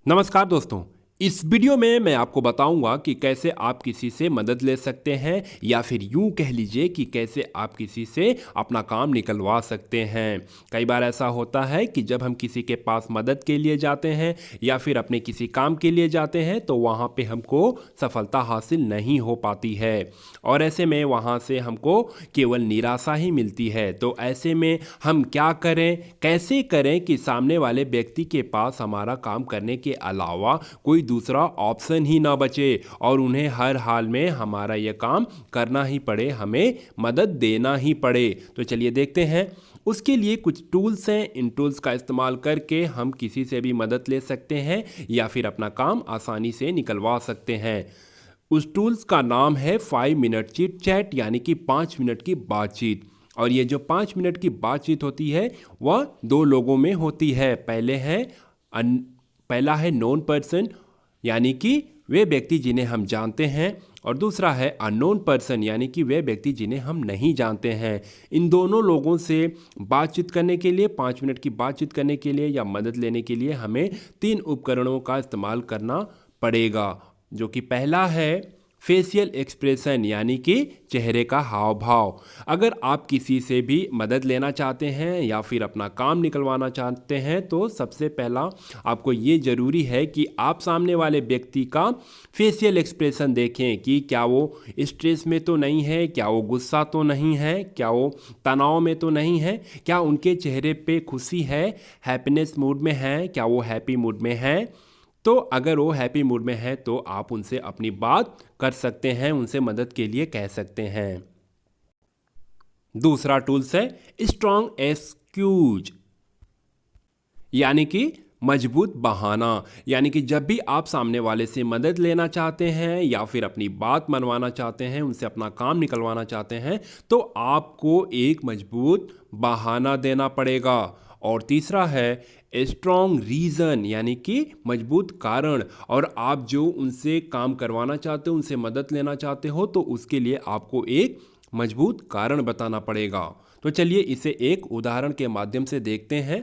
नमस्कार दोस्तों। इस वीडियो में मैं आपको बताऊंगा कि कैसे आप किसी से मदद ले सकते हैं या फिर यूं कह लीजिए कि कैसे आप किसी से अपना काम निकलवा सकते हैं। कई बार ऐसा होता है कि जब हम किसी के पास मदद के लिए जाते हैं या फिर अपने किसी काम के लिए जाते हैं तो वहाँ पे हमको सफलता हासिल नहीं हो पाती है और ऐसे में वहाँ से हमको केवल निराशा ही मिलती है। तो ऐसे में हम क्या करें, कैसे करें कि सामने वाले व्यक्ति के पास हमारा काम करने के अलावा कोई दूसरा ऑप्शन ही ना बचे और उन्हें हर हाल में हमारा यह काम करना ही पड़े, हमें मदद देना ही पड़े। तो चलिए देखते हैं। उसके लिए कुछ टूल्स हैं, इन टूल्स का इस्तेमाल करके हम किसी से भी मदद ले सकते हैं या फिर अपना काम आसानी से निकलवा सकते हैं। उस टूल्स का नाम है 5 मिनट चिट चैट, यानी कि 5 मिनट की बातचीत। और ये जो 5 मिनट की बातचीत होती है वह दो लोगों में होती है। पहला है नोन पर्सन, यानी कि वे व्यक्ति जिन्हें हम जानते हैं, और दूसरा है अननोन पर्सन, यानी कि वे व्यक्ति जिन्हें हम नहीं जानते हैं। इन दोनों लोगों से बातचीत करने के लिए, 5 मिनट की बातचीत करने के लिए या मदद लेने के लिए हमें 3 उपकरणों का इस्तेमाल करना पड़ेगा, जो कि पहला है फेशियल एक्सप्रेशन, यानी कि चेहरे का हाव भाव। अगर आप किसी से भी मदद लेना चाहते हैं या फिर अपना काम निकलवाना चाहते हैं तो सबसे पहला आपको ये ज़रूरी है कि आप सामने वाले व्यक्ति का फेशियल एक्सप्रेशन देखें कि क्या वो स्ट्रेस में तो नहीं है, क्या वो गुस्सा तो नहीं है, क्या वो तनाव में तो नहीं है, क्या उनके चेहरे पे खुशी है, हैप्पीनेस मूड में है, क्या वो हैप्पी मूड में है। तो अगर वो हैप्पी मूड में है तो आप उनसे अपनी बात कर सकते हैं, उनसे मदद के लिए कह सकते हैं। दूसरा टूल्स है स्ट्रॉन्ग एक्सक्यूज, यानी कि मजबूत बहाना। यानी कि जब भी आप सामने वाले से मदद लेना चाहते हैं या फिर अपनी बात मनवाना चाहते हैं, उनसे अपना काम निकलवाना चाहते हैं, तो आपको एक मजबूत बहाना देना पड़ेगा। और तीसरा है स्ट्रॉन्ग रीज़न, यानी कि मजबूत कारण। और आप जो उनसे काम करवाना चाहते हो, उनसे मदद लेना चाहते हो, तो उसके लिए आपको एक मजबूत कारण बताना पड़ेगा। तो चलिए इसे एक उदाहरण के माध्यम से देखते हैं।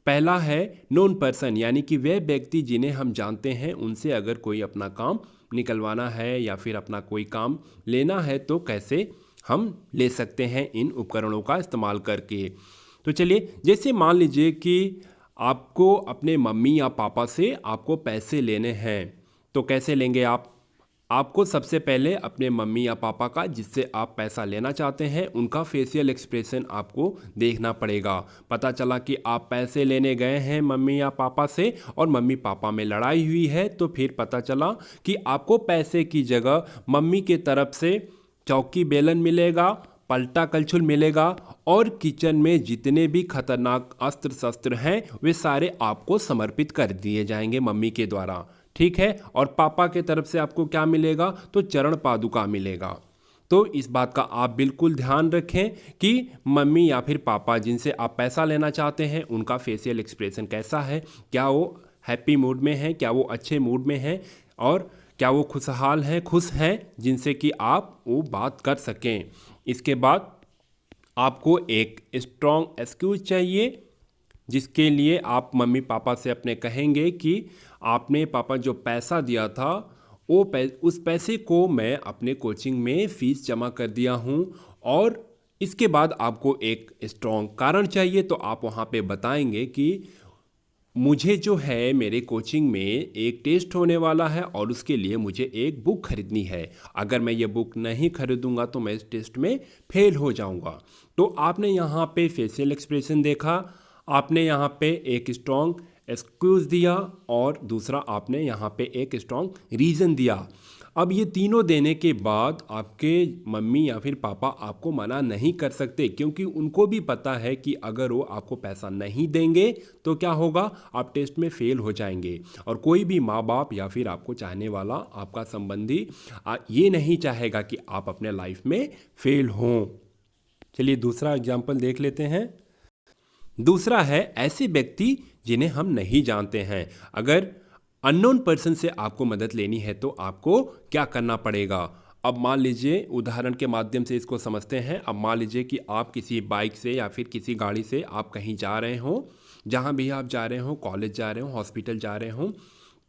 पहला है नोन पर्सन, यानी कि वे व्यक्ति जिन्हें हम जानते हैं, उनसे अगर कोई अपना काम निकलवाना है या फिर अपना कोई काम लेना है तो कैसे हम ले सकते हैं इन उपकरणों का इस्तेमाल करके। तो चलिए, जैसे मान लीजिए कि आपको अपने मम्मी या पापा से आपको पैसे लेने हैं, तो कैसे लेंगे आप? आपको सबसे पहले अपने मम्मी या पापा का, जिससे आप पैसा लेना चाहते हैं, उनका फेशियल एक्सप्रेशन आपको देखना पड़ेगा। पता चला कि आप पैसे लेने गए हैं मम्मी या पापा से और मम्मी पापा में लड़ाई हुई है, तो फिर पता चला कि आपको पैसे की जगह मम्मी के तरफ से चौकी बेलन मिलेगा, पलटा कलछुल मिलेगा और किचन में जितने भी खतरनाक अस्त्र शस्त्र हैं वे सारे आपको समर्पित कर दिए जाएंगे मम्मी के द्वारा। ठीक है। और पापा के तरफ से आपको क्या मिलेगा? तो चरण पादुका मिलेगा। तो इस बात का आप बिल्कुल ध्यान रखें कि मम्मी या फिर पापा जिनसे आप पैसा लेना चाहते हैं उनका फेशियल एक्सप्रेशन कैसा है, क्या वो हैप्पी मूड में है, क्या वो अच्छे मूड में है, और क्या वो खुशहाल हैं, खुश हैं, जिनसे कि आप वो बात कर सकें। इसके बाद आपको एक स्ट्रॉन्ग एक्सक्यूज चाहिए, जिसके लिए आप मम्मी पापा से अपने कहेंगे कि आपने पापा जो पैसा दिया था वो उस पैसे को मैं अपने कोचिंग में फ़ीस जमा कर दिया हूँ। और इसके बाद आपको एक स्ट्रॉन्ग कारण चाहिए, तो आप वहाँ पे बताएंगे कि मुझे जो है मेरे कोचिंग में एक टेस्ट होने वाला है और उसके लिए मुझे एक बुक खरीदनी है। अगर मैं ये बुक नहीं खरीदूंगा तो मैं इस टेस्ट में फेल हो जाऊंगा। तो आपने यहाँ पे फेशियल एक्सप्रेशन देखा, आपने यहाँ पे एक स्ट्रॉन्ग एक्सक्यूज़ दिया और दूसरा आपने यहाँ पे एक स्ट्रॉन्ग रीज़न दिया। अब ये तीनों देने के बाद आपके मम्मी या फिर पापा आपको मना नहीं कर सकते, क्योंकि उनको भी पता है कि अगर वो आपको पैसा नहीं देंगे तो क्या होगा, आप टेस्ट में फेल हो जाएंगे। और कोई भी माँ बाप या फिर आपको चाहने वाला आपका संबंधी ये नहीं चाहेगा कि आप अपने लाइफ में फेल हों। चलिए दूसरा एग्जाम्पल देख लेते हैं। दूसरा है ऐसे व्यक्ति जिन्हें हम नहीं जानते हैं। अगर अननोन पर्सन से आपको मदद लेनी है तो आपको क्या करना पड़ेगा? अब मान लीजिए, उदाहरण के माध्यम से इसको समझते हैं। अब मान लीजिए कि आप किसी बाइक से या फिर किसी गाड़ी से आप कहीं जा रहे हो, जहाँ भी आप जा रहे हो, कॉलेज जा रहे हो, हॉस्पिटल जा रहे हो,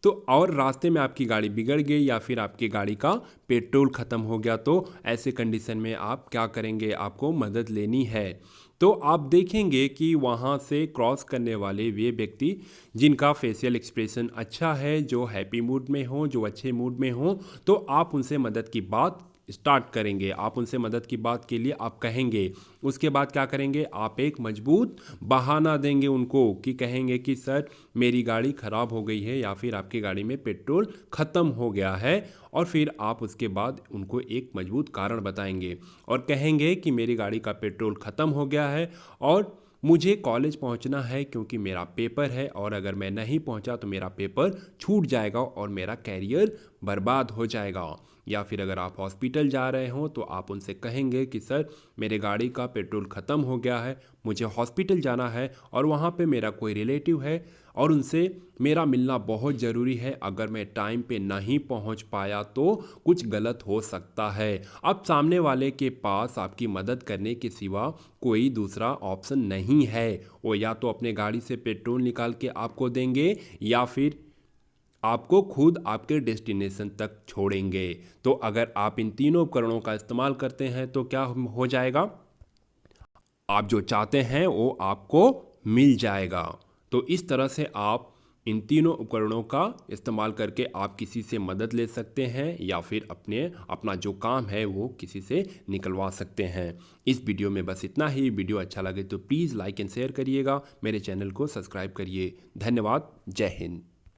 तो और रास्ते में आपकी गाड़ी बिगड़ गई या फिर आपकी गाड़ी का पेट्रोल ख़त्म हो गया, तो ऐसे कंडीशन में आप क्या करेंगे, आपको मदद लेनी है। तो आप देखेंगे कि वहाँ से क्रॉस करने वाले वे व्यक्ति जिनका फेशियल एक्सप्रेशन अच्छा है, जो हैप्पी मूड में हो, जो अच्छे मूड में हो, तो आप उनसे मदद की बात स्टार्ट करेंगे। आप उनसे मदद की बात के लिए आप कहेंगे। उसके बाद क्या करेंगे, आप एक मजबूत बहाना देंगे उनको कि कहेंगे कि सर मेरी गाड़ी ख़राब हो गई है या फिर आपकी गाड़ी में पेट्रोल ख़त्म हो गया है, और फिर आप उसके बाद उनको एक मजबूत कारण बताएंगे और कहेंगे कि मेरी गाड़ी का पेट्रोल ख़त्म हो गया है और मुझे कॉलेज पहुंचना है क्योंकि मेरा पेपर है, और अगर मैं नहीं पहुंचा तो मेरा पेपर छूट जाएगा और मेरा कैरियर बर्बाद हो जाएगा। या फिर अगर आप हॉस्पिटल जा रहे हो तो आप उनसे कहेंगे कि सर मेरे गाड़ी का पेट्रोल ख़त्म हो गया है, मुझे हॉस्पिटल जाना है और वहाँ पे मेरा कोई रिलेटिव है और उनसे मेरा मिलना बहुत ज़रूरी है। अगर मैं टाइम पे नहीं पहुँच पाया तो कुछ गलत हो सकता है। अब सामने वाले के पास आपकी मदद करने के सिवा कोई दूसरा ऑप्शन नहीं है। वो या तो अपने गाड़ी से पेट्रोल निकाल के आपको देंगे या फिर आपको खुद आपके डेस्टिनेशन तक छोड़ेंगे। तो अगर आप इन तीनों उपकरणों का इस्तेमाल करते हैं तो क्या हो जाएगा, आप जो चाहते हैं वो आपको मिल जाएगा। तो इस तरह से आप इन तीनों उपकरणों का इस्तेमाल करके आप किसी से मदद ले सकते हैं या फिर अपना जो काम है वो किसी से निकलवा सकते हैं। इस वीडियो में बस इतना ही। वीडियो अच्छा लगे तो प्लीज़ लाइक एंड शेयर करिएगा, मेरे चैनल को सब्सक्राइब करिए। धन्यवाद। जय हिंद।